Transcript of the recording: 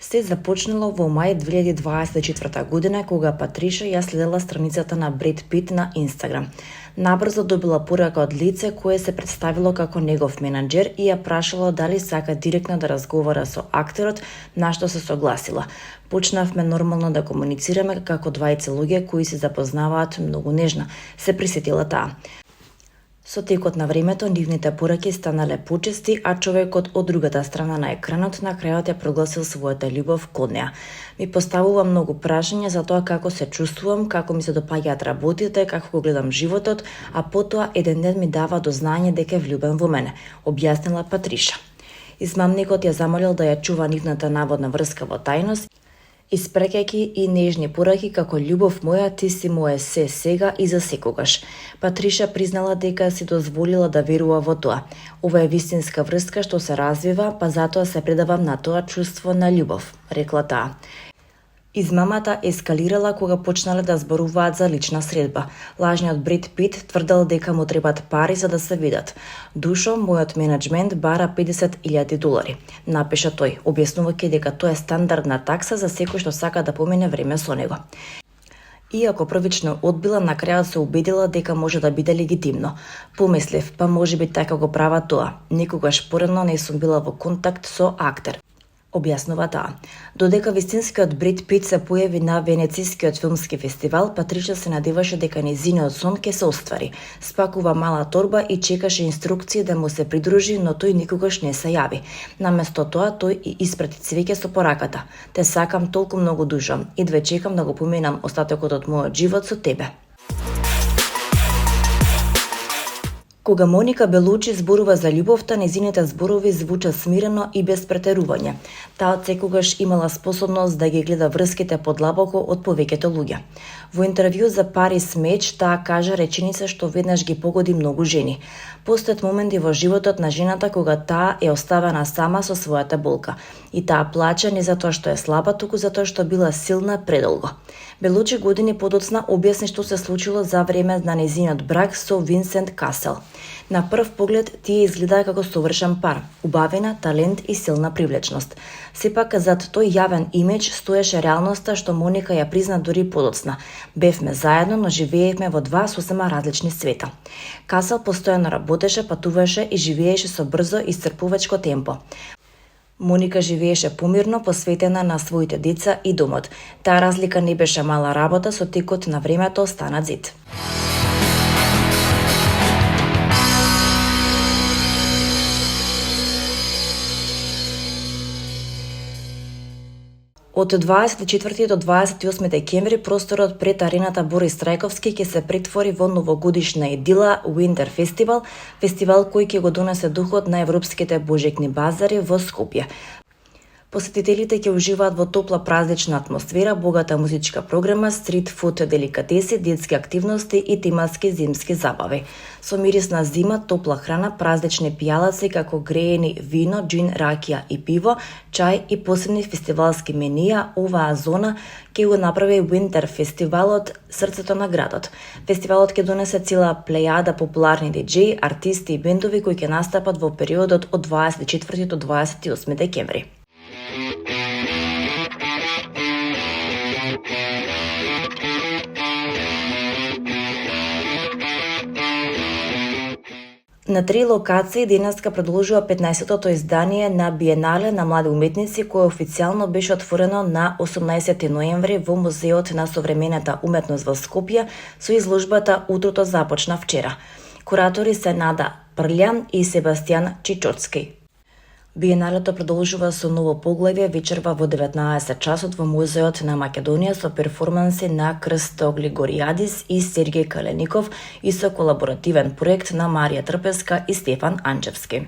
Се започнало во мај 2024 година, кога Патриша ја следела страницата на Бред Пит на Инстаграм. Набрзо добила порака од лице кое се представило како негов менаџер и ја прашало дали сака директно да разговара со актерот, на што се согласила. Почнавме нормално да комуницираме како двајца луѓе кои се запознаваат многу нежно, се присетила таа. Со текот на времето, нивните пораки станале почести, а човекот од другата страна на екранот на крајот ја прогласил својата љубов кон неа. Ми поставува многу прашања за тоа како се чувствувам, како ми се допаѓаат работите, како го гледам животот, а потоа еден ден ми дава до знање дека е влюбен во мене, објаснила Патриша. Измамникот ја замолил да ја чува нивната наводна врска во тајност, испреќајќи и нежни пораки како љубов моја, ти си мое се сега и за секогаш. Патриша признала дека си дозволила да верува во тоа. Ова е вистинска врска што се развива, па затоа се предавам на тоа чувство на љубов, рекла таа. Измамата ескалирала кога почнале да зборуваат за лична средба. Лажниот Бред Пит тврдел дека му требат пари за да се видат. Душо, мојот менеджмент бара $50,000, напиша тој, објаснувајќи дека тоа е стандардна такса за секој што сака да помине време со него. Иако првично одбила, на крајот се убедила дека може да биде легитимно. Помислив, па можеби така го прават тоа. Никогаш порано не сум била во контакт со актер, објаснува таа. Додека вистинскиот Бред Пит се појави на Венецискиот филмски фестивал, Патриша се надеваше дека нејзиниот сон ќе се оствари. Спакува мала торба и чекаше инструкции да му се придружи, но тој никогаш не се јави. Наместо тоа, тој и испрати цвеќе со пораката. Те сакам толку многу душо, идве чекам да го поминам остатокот од мојот живот со тебе. Кога Моника Белучи зборува за љубовта, нејзините зборови звучат смирено и без претерување. Таа секогаш имала способност да ги гледа врските подлабоко од повеќето луѓе. Во интервју за Парис Меч, таа кажа реченица што веднаш ги погоди многу жени. Постојат моменти во животот на жената кога таа е оставена сама со својата болка. И таа плаче не затоа што е слаба, туку затоа што била силна предолго. Белучи години подоцна објасни што се случило за време на нејзиниот брак со Винсент Касел. На прв поглед тие изгледаа како совршен пар, убавина, талент и силна привлечност. Сепак зад тој јавен имидж стоеше реалноста што Моника ја призна дури подоцна. Бевме заедно, но живеевме во два сосема различни света. Касел постојано работеше, патуваше и живееше со брзо и исцрпувачко темпо. Моника живееше помирно, посветена на своите деца и домот. Таа разлика не беше мала работа, со текот на времето стана зид. Од 24 до 28 декември просторот пред арената Борис Трајковски ќе се претвори во новогодишна идила Winter Festival, фестивал кој ќе го донесе духот на европските божекни базари во Скопје. Посетителите ќе уживаат во топла празнична атмосфера, богата музичка програма, стрит фуд деликатеси, детски активности и тематски зимски забави. Со мирис на зима, топла храна, празнични пијалаци како греени вино, џин, ракија и пиво, чај и посебни фестивалски менија, оваа зона ќе го направи Winter Фестивалот срцето на градот. Фестивалот ќе донесе цела плејада популарни диџеи, артисти и бендови кои ќе настапат во периодот од 24 до 28 декември. На 3 локации денеска продолжува 15-тото издание на Биенале на млади уметници, кое официјално беше отворено на 18 ноември во Музеот на современата уметност во Скопје, со изложбата Утрото започна вчера. Куратори се Нада Прлја и Себастијан Чичоцки. Биеналето продолжува со ново поглавје вечерва во 19 часот во Музеот на Македонија со перформанси на Крсто Глигоријадис и Сергеј Калеников и со колаборативен проект на Марија Трпеска и Стефан Анчевски.